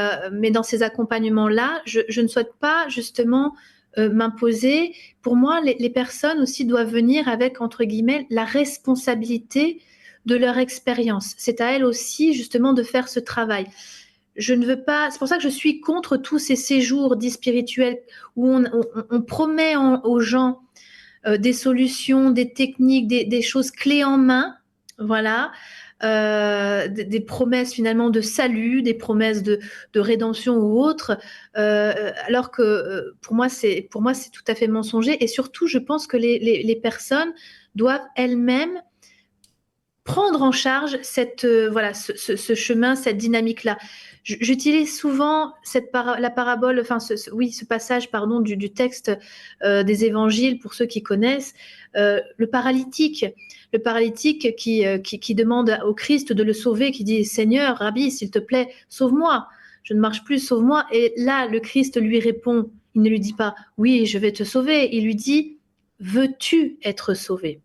dans ces accompagnements-là, je ne souhaite pas justement m'imposer. Pour moi, les personnes aussi doivent venir avec, entre guillemets, la responsabilité de leur expérience. C'est à elles aussi justement de faire ce travail. Je ne veux pas. C'est pour ça que je suis contre tous ces séjours dits spirituels où on promet aux gens des solutions, des techniques, des choses clés en main, voilà, des promesses finalement de salut, des promesses de rédemption ou autres, alors que pour moi c'est tout à fait mensonger. Et surtout, je pense que les personnes doivent elles-mêmes prendre en charge ce chemin, cette dynamique-là. J'utilise souvent la parabole, ce passage, pardon, du texte des évangiles pour ceux qui connaissent, le paralytique qui demande au Christ de le sauver, qui dit Seigneur, Rabbi, s'il te plaît, sauve-moi. je ne marche plus, sauve-moi. Et là, le Christ lui répond, il ne lui dit pas, oui, je vais te sauver. Il lui dit, veux-tu être sauvé?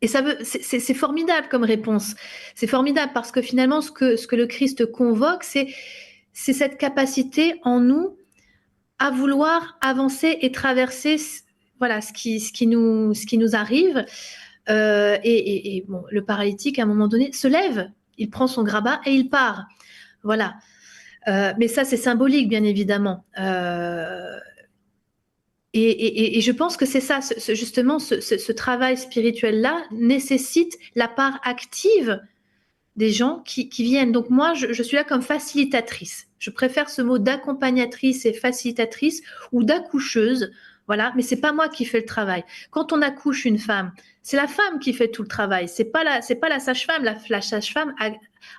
Et c'est formidable comme réponse. C'est formidable parce que finalement, ce que le Christ convoque, c'est cette capacité en nous à vouloir avancer et traverser, voilà, ce qui nous arrive. Et bon, le paralytique, à un moment donné, se lève, il prend son grabat et il part. Voilà. Mais ça, c'est symbolique, bien évidemment. Et je pense que c'est ça, justement, ce travail spirituel-là nécessite la part active des gens qui viennent. Donc moi, je suis là comme facilitatrice. Je préfère ce mot d'accompagnatrice et facilitatrice ou d'accoucheuse. Voilà, mais c'est pas moi qui fais le travail. Quand on accouche une femme, c'est la femme qui fait tout le travail. C'est pas la sage-femme. La sage-femme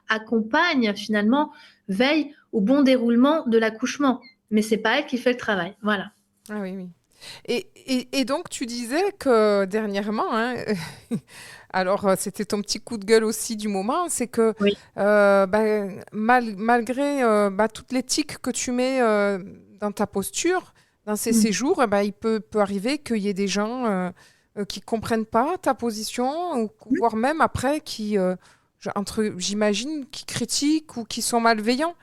accompagne finalement, veille au bon déroulement de l'accouchement. Mais c'est pas elle qui fait le travail. Voilà. Ah oui, oui. Et donc, tu disais que dernièrement, hein, alors c'était ton petit coup de gueule aussi du moment, c'est que Oui. malgré toute l'éthique que tu mets dans ta posture, dans ces Mm. séjours, il peut arriver qu'il y ait des gens qui comprennent pas ta position, ou voire même après j'imagine, qui critiquent ou qui sont malveillants.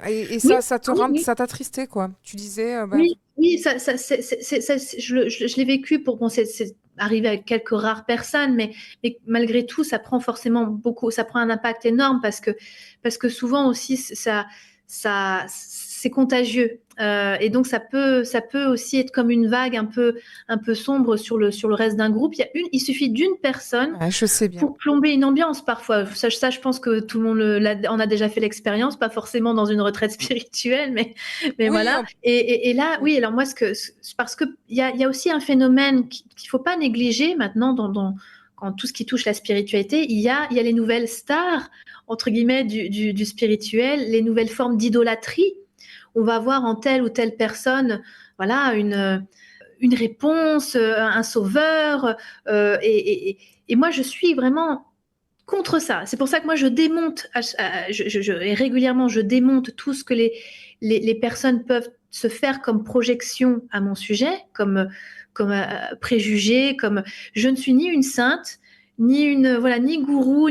Et Oui, ça te oui, rend, oui. ça t'attristait, quoi. Tu disais, Oui, oui, je l'ai vécu bon, c'est arrivé avec quelques rares personnes, mais malgré tout, ça prend forcément beaucoup, ça prend un impact énorme parce que souvent aussi, c'est contagieux. Et donc, ça peut aussi être comme une vague un peu sombre sur le reste d'un groupe. Il suffit d'une personne ouais, je sais bien. pour plomber une ambiance parfois. Ça, je pense que tout le monde en a déjà fait l'expérience, pas forcément dans une retraite spirituelle, mais Oui, voilà. Et là, oui, alors moi, parce qu'il y a aussi un phénomène qu'il ne faut pas négliger maintenant quand tout ce qui touche la spiritualité, il y a les nouvelles stars, entre guillemets, du spirituel, les nouvelles formes d'idolâtrie. On va voir en telle ou telle personne, voilà, une réponse, un sauveur, et moi, je suis vraiment contre ça. C'est pour ça que moi, je démonte, et régulièrement, je démonte tout ce que les personnes peuvent se faire comme projection à mon sujet, comme préjugés, comme je ne suis ni une sainte, ni gourou,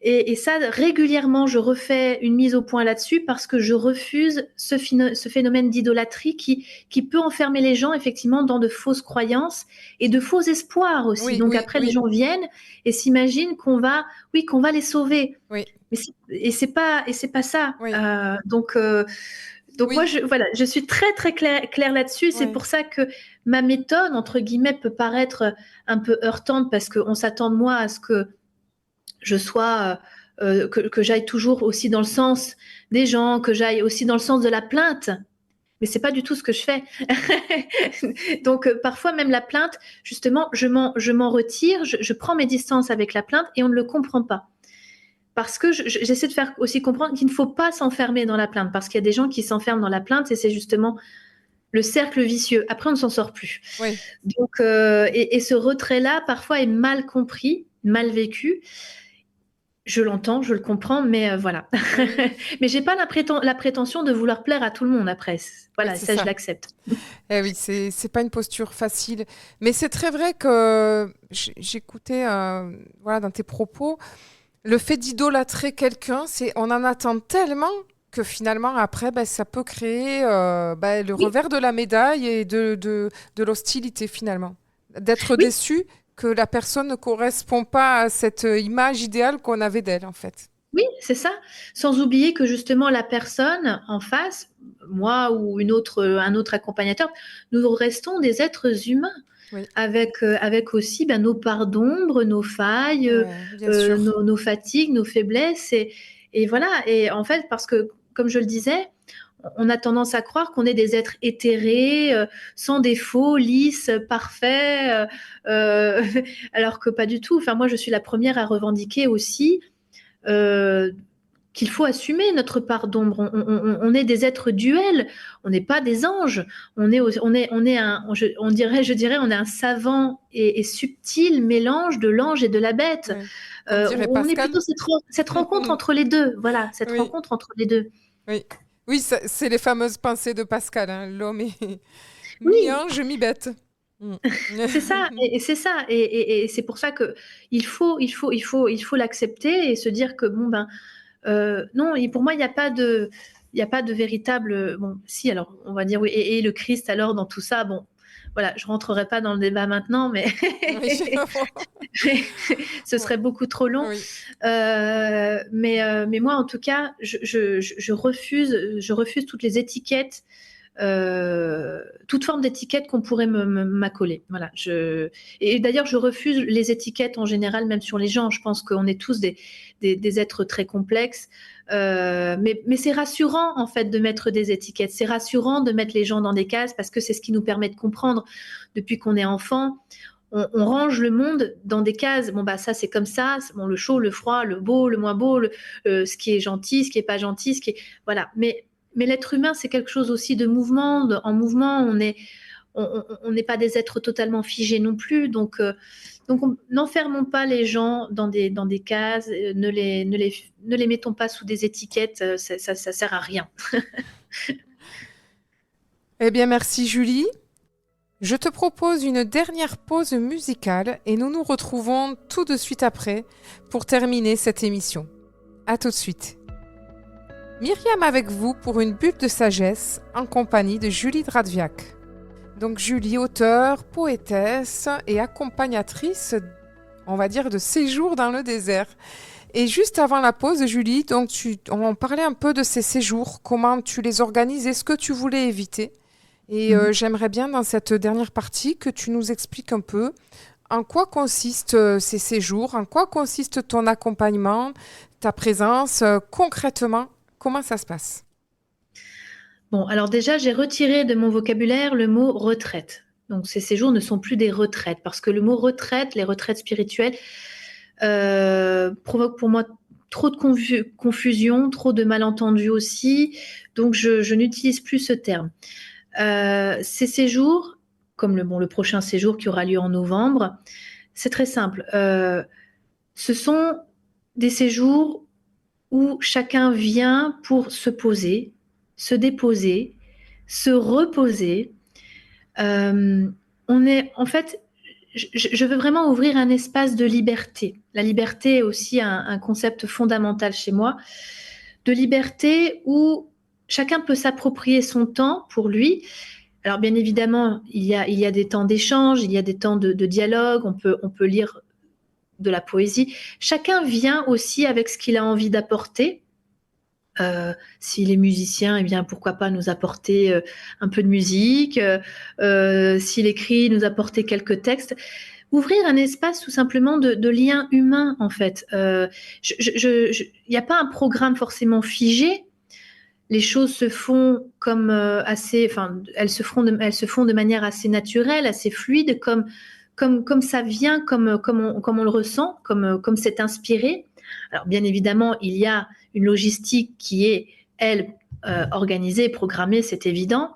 et ça, régulièrement, je refais une mise au point là-dessus parce que je refuse ce phénomène d'idolâtrie qui peut enfermer les gens, effectivement, dans de fausses croyances et de faux espoirs aussi. oui, Donc oui, après, les oui, gens viennent et s'imaginent qu'on va les sauver. oui, Et c'est pas ça. oui, Donc moi, oui, voilà, je suis très très claire là-dessus. C'est oui, pour ça que ma méthode, entre guillemets, peut paraître un peu heurtante parce qu'on s'attend de moi à ce que je sois, que j'aille toujours aussi dans le sens des gens, que j'aille aussi dans le sens de la plainte. Mais c'est pas du tout ce que je fais. Donc parfois même la plainte, justement, je m'en retire, je prends mes distances avec la plainte et on ne le comprend pas. Parce que j'essaie de faire aussi comprendre qu'il ne faut pas s'enfermer dans la plainte, parce qu'il y a des gens qui s'enferment dans la plainte et c'est justement le cercle vicieux. Après, on ne s'en sort plus. oui. Donc, et ce retrait-là, parfois, est mal compris, mal vécu. Je l'entends, je le comprends, mais voilà. Oui, Mais j'ai pas la prétention de vouloir plaire à tout le monde après. oui, Voilà, c'est ça, je ça. l'accepte. Eh oui, c'est pas une posture facile. Mais c'est très vrai que j'écoutais voilà, dans tes propos, le fait d'idolâtrer quelqu'un, on en attend tellement que finalement, après, ça peut créer le Oui, revers de la médaille et de l'hostilité finalement. D'être oui, déçu que la personne ne correspond pas à cette image idéale qu'on avait d'elle, en fait. oui, c'est ça. Sans oublier que justement la personne en face, moi ou un autre accompagnateur, nous restons des êtres humains Oui, avec aussi nos parts d'ombre, nos failles, ouais, bien sûr. nos fatigues, nos faiblesses. Et voilà. Et en fait, parce que, comme je le disais, on a tendance à croire qu'on est des êtres éthérés, sans défaut, lisses, parfaits, alors que pas du tout. Enfin, moi, je suis la première à revendiquer aussi euh, qu'il faut assumer notre part d'ombre. On est des êtres duels, on n'est pas des anges. Je dirais, on est un savant et subtil mélange de l'ange et de la bête. Ouais. Comme dirait On est Pascal. plutôt cette rencontre entre les deux. Voilà, cette Oui, rencontre entre les deux. oui. Oui, c'est les fameuses pensées de Pascal, hein. L'homme est Oui, mi-ange, mi-bête. Mm. c'est ça, et c'est ça, et c'est pour ça que il faut l'accepter et se dire que bon ben non, et pour moi il y a pas de véritable bon si alors on va dire oui et le Christ alors dans tout ça bon voilà je rentrerai pas dans le débat maintenant mais Oui. ce serait beaucoup trop long. Oui. Mais moi, en tout cas, je refuse toutes les étiquettes, toute forme d'étiquette qu'on pourrait m'accoler. Voilà. Et d'ailleurs, je refuse les étiquettes en général, même sur les gens. Je pense qu'on est tous des êtres très complexes. Mais c'est rassurant, en fait, de mettre des étiquettes. C'est rassurant de mettre les gens dans des cases parce que c'est ce qui nous permet de comprendre depuis qu'on est enfant. On range le monde dans des cases. Bon, bah, ça, c'est comme ça. Bon, le chaud, le froid, le beau, le moins beau, ce qui est gentil, ce qui est pas gentil, voilà. Mais l'être humain, c'est quelque chose aussi de mouvement. En mouvement, on n'est pas des êtres totalement figés non plus. Donc n'enfermons pas les gens dans des cases. Ne les mettons pas sous des étiquettes. Ça sert à rien. Eh bien, merci Julie. Je te propose une dernière pause musicale et nous nous retrouvons tout de suite après pour terminer cette émission. À tout de suite. Myriam avec vous pour une bulle de sagesse en compagnie de Julie Dradviak. Donc Julie, auteure, poétesse et accompagnatrice, on va dire, de séjours dans le désert. Et juste avant la pause, Julie, donc on parlait un peu de ces séjours, comment tu les organisais, ce que tu voulais éviter. Et j'aimerais bien, dans cette dernière partie, que tu nous expliques un peu en quoi consistent ces séjours, en quoi consiste ton accompagnement, ta présence, concrètement, comment ça se passe? Bon, alors déjà, j'ai retiré de mon vocabulaire le mot retraite. Donc ces séjours ne sont plus des retraites parce que le mot retraite, les retraites spirituelles, provoque pour moi trop de confusion, trop de malentendus aussi. Donc je n'utilise plus ce terme. Ces séjours, comme le prochain séjour qui aura lieu en novembre, c'est très simple. Ce sont des séjours où chacun vient pour se poser, se déposer, se reposer. On est, en fait, je veux vraiment ouvrir un espace de liberté. La liberté est aussi un concept fondamental chez moi, de liberté où chacun peut s'approprier son temps pour lui. Alors bien évidemment, il y a des temps d'échange, il y a des temps de dialogue, on peut lire de la poésie. Chacun vient aussi avec ce qu'il a envie d'apporter. S'il est musicien, eh bien pourquoi pas nous apporter un peu de musique. S'il écrit, nous apporter quelques textes. Ouvrir un espace tout simplement de lien humain en fait. Il n'y a pas un programme forcément figé. Les choses se font comme enfin, elles se font de manière assez naturelle, assez fluide, comme ça vient, comme on le ressent, comme c'est inspiré. Alors bien évidemment, il y a une logistique qui est, elle, organisée, programmée, c'est évident.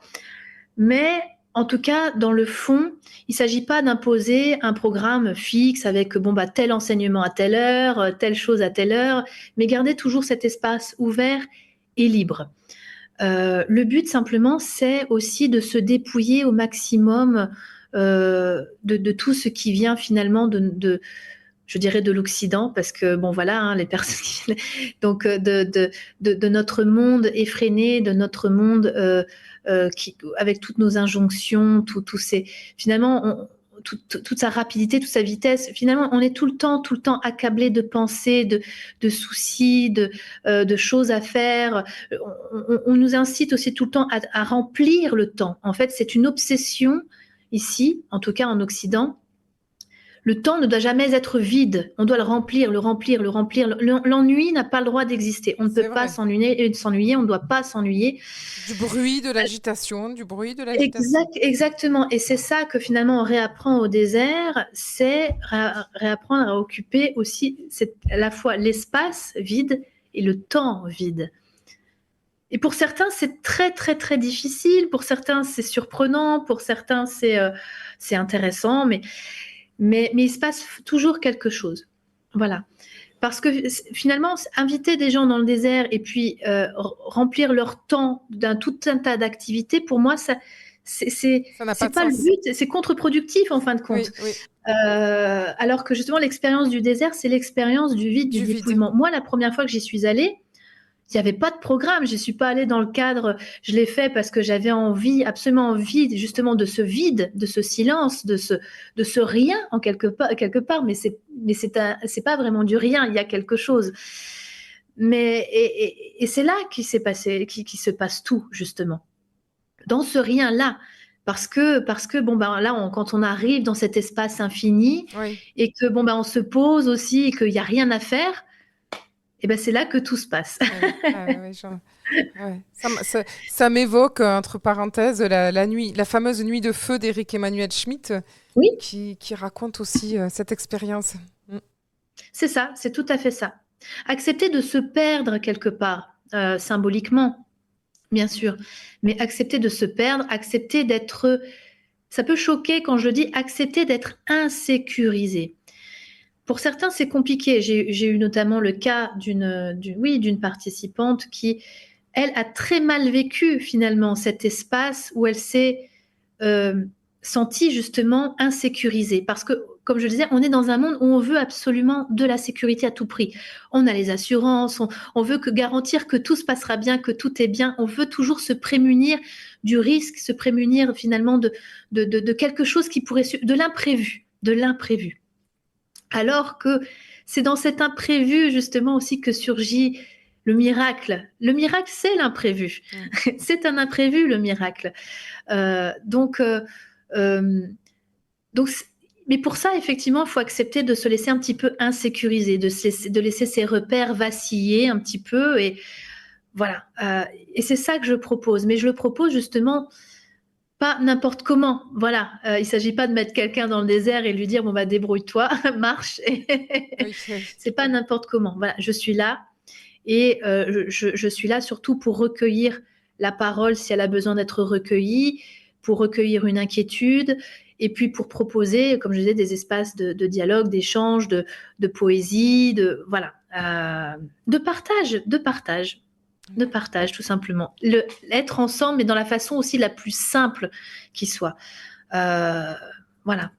Mais en tout cas, dans le fond, il ne s'agit pas d'imposer un programme fixe avec bon, bah, tel enseignement à telle heure, telle chose à telle heure, mais garder toujours cet espace ouvert et libre. Le but simplement, c'est aussi de se dépouiller au maximum de tout ce qui vient finalement je dirais de l'Occident, parce que bon voilà, hein, les personnes donc de notre monde effréné, de notre monde avec toutes nos injonctions, tout ces finalement toute sa rapidité, toute sa vitesse. Finalement, on est tout le temps accablé de pensées, de soucis, de choses à faire. On nous incite aussi tout le temps à remplir le temps. En fait, c'est une obsession ici, en tout cas en Occident. Le temps ne doit jamais être vide. On doit le remplir, le remplir, le remplir. L'ennui n'a pas le droit d'exister. On ne peut C'est pas vrai. s'ennuyer, on ne doit pas s'ennuyer. Du bruit, de l'agitation, du bruit, de l'agitation. Exactement. Et c'est ça que finalement on réapprend au désert, c'est réapprendre à occuper aussi à la fois l'espace vide et le temps vide. Et pour certains, c'est très, très, très difficile. Pour certains, c'est surprenant. Pour certains, c'est intéressant. Mais il se passe toujours quelque chose. Voilà. Parce que finalement, inviter des gens dans le désert et puis remplir leur temps d'un tout un tas d'activités, pour moi, ça, Ça n'a pas c'est de pas le sens. but, c'est contre-productif en fin de compte. Oui, oui, Alors que justement, l'expérience du désert, c'est l'expérience du vide, du du vide. dépouillement. Moi, la première fois que j'y suis allée, il n'y avait pas de programme. Je ne suis pas allée dans le cadre, je l'ai fait parce que j'avais envie, absolument envie, justement, de ce vide, de ce silence, de ce rien, en quelque part. C'est pas vraiment du rien, il y a quelque chose. Et c'est là qu'il s'est passé, qui se passe tout, justement. Dans ce rien-là. Parce que bon, ben, là, quand on arrive dans cet espace infini Oui. et que bon, ben, on se pose aussi et qu'il n'y a rien à faire, et ben, c'est là que tout se passe. Ouais, ouais. Ça m'évoque, entre parenthèses, la nuit, la fameuse nuit de feu d'Éric Emmanuel Schmitt, Oui, qui raconte aussi cette expérience. Mm. c'est ça, c'est tout à fait ça. Accepter de se perdre quelque part, symboliquement, bien sûr, mais accepter de se perdre, accepter d'être, ça peut choquer quand je dis accepter d'être insécurisé. Pour certains, c'est compliqué. J'ai eu notamment le cas d'une participante qui, elle, a très mal vécu finalement cet espace où elle s'est euh, sentie justement insécurisée. Parce que, comme je le disais, on est dans un monde où on veut absolument de la sécurité à tout prix. On a les assurances, on veut garantir que tout se passera bien, que tout est bien. On veut toujours se prémunir du risque, se prémunir finalement de quelque chose qui pourrait, de l'imprévu, de l'imprévu. Alors que c'est dans cet imprévu justement aussi que surgit le miracle. Le miracle, c'est l'imprévu. C'est un imprévu, le miracle. Euh, donc, euh, euh, donc, mais pour ça, effectivement, il faut accepter de se laisser un petit peu insécuriser, de laisser ses repères vaciller un petit peu. Et voilà. Et c'est ça que je propose. Mais je le propose justement pas n'importe comment. Voilà, il s'agit pas de mettre quelqu'un dans le désert et lui dire bon bah débrouille-toi, marche. Oui, oui. C'est pas n'importe comment. Voilà, je suis là et je suis là surtout pour recueillir la parole si elle a besoin d'être recueillie, pour recueillir une inquiétude et puis pour proposer, comme je disais, des espaces de dialogue, d'échange, de poésie, de voilà, de partage, tout simplement. Être ensemble, mais dans la façon aussi la plus simple qui soit. Euh, voilà.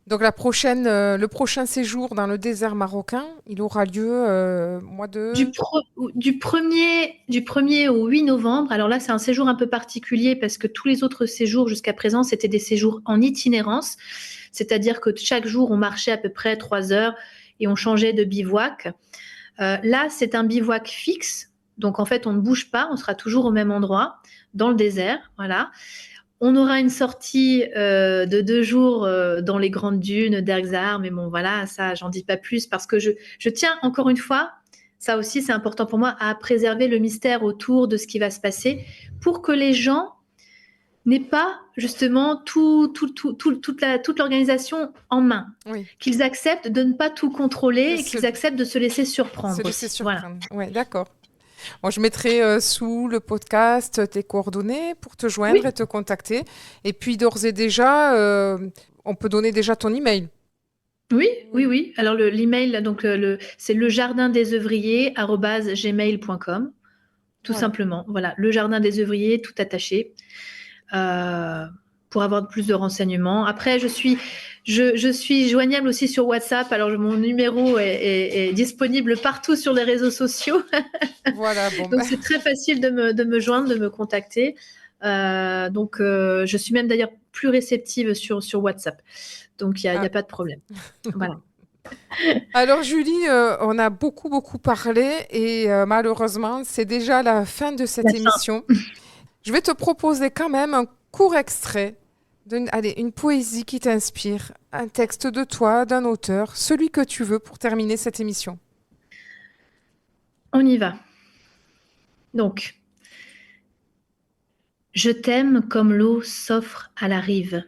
Donc le prochain séjour dans le désert marocain, il aura lieu mois Du, de... pro- du 1er au 8 novembre, alors là, c'est un séjour un peu particulier parce que tous les autres séjours jusqu'à présent, c'était des séjours en itinérance, c'est-à-dire que chaque jour, on marchait à peu près 3 heures et on changeait de bivouac. Là, c'est un bivouac fixe, donc en fait, on ne bouge pas, on sera toujours au même endroit, dans le désert, voilà. On aura une sortie de 2 jours dans les grandes dunes d'Erxar, mais bon, voilà, ça, j'en dis pas plus parce que je tiens encore une fois, ça aussi, c'est important pour moi, à préserver le mystère autour de ce qui va se passer pour que les gens n'aient pas justement toute l'organisation en main, Oui, qu'ils acceptent de ne pas tout de contrôler et se, qu'ils acceptent de se laisser se surprendre laisser aussi. Voilà. surprendre. Ouais, d'accord. Bon, je mettrai sous le podcast tes coordonnées pour te joindre Oui, et te contacter. Et puis d'ores et déjà, on peut donner déjà ton email. oui, oui, Oui. oui. Alors l'email, donc c'est lejardindesœuvriers@gmail.com, tout Voilà. simplement. Voilà, le jardin des œuvriers, tout attaché, euh, pour avoir plus de renseignements. Après, je suis joignable aussi sur WhatsApp. Alors mon numéro est disponible partout sur les réseaux sociaux, Voilà, bon, donc ben, c'est très facile de me joindre, de me contacter. Donc je suis même d'ailleurs plus réceptive sur WhatsApp. Donc il y a ah. pas de problème. Voilà. Alors Julie, on a beaucoup, beaucoup parlé et malheureusement, c'est déjà la fin de La cette fin. émission. Je vais te proposer quand même un court extrait allez, une poésie qui t'inspire, un texte de toi, d'un auteur, celui que tu veux pour terminer cette émission. On y va. Donc, je t'aime comme l'eau s'offre à la rive,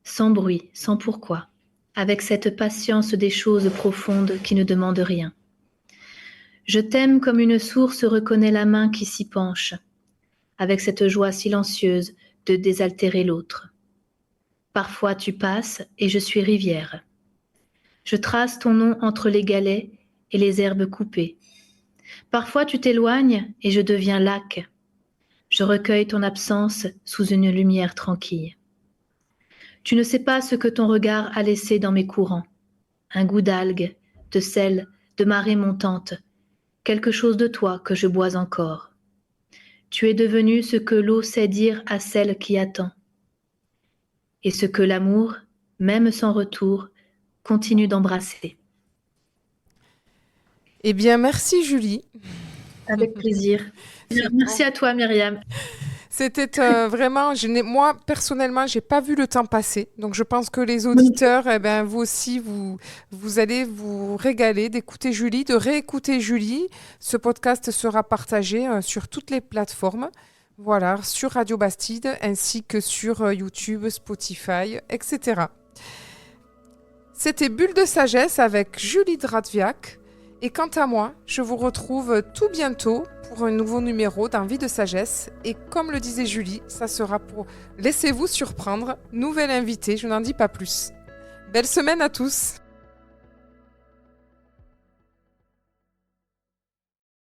sans bruit, sans pourquoi, avec cette patience des choses profondes qui ne demandent rien. Je t'aime comme une source reconnaît la main qui s'y penche, avec cette joie silencieuse de désaltérer l'autre. Parfois tu passes et je suis rivière. Je trace ton nom entre les galets et les herbes coupées. Parfois tu t'éloignes et je deviens lac. Je recueille ton absence sous une lumière tranquille. Tu ne sais pas ce que ton regard a laissé dans mes courants. Un goût d'algues, de sel, de marée montante, quelque chose de toi que je bois encore. Tu es devenu ce que l'eau sait dire à celle qui attend. Et ce que l'amour, même sans retour, continue d'embrasser. Eh bien, merci Julie. Avec plaisir. Merci à toi Myriam. C'était vraiment, moi personnellement, j'ai pas vu le temps passer. Donc je pense que les auditeurs, eh ben, vous aussi, vous allez vous régaler d'écouter Julie, de réécouter Julie. Ce podcast sera partagé sur toutes les plateformes. Voilà, sur Radio Bastide, ainsi que sur YouTube, Spotify, etc. C'était Bulle de sagesse avec Julie Draviac. Et quant à moi, je vous retrouve tout bientôt pour un nouveau numéro d'Envie de sagesse. Et comme le disait Julie, ça sera pour Laissez-vous surprendre, nouvelle invitée, je n'en dis pas plus. Belle semaine à tous!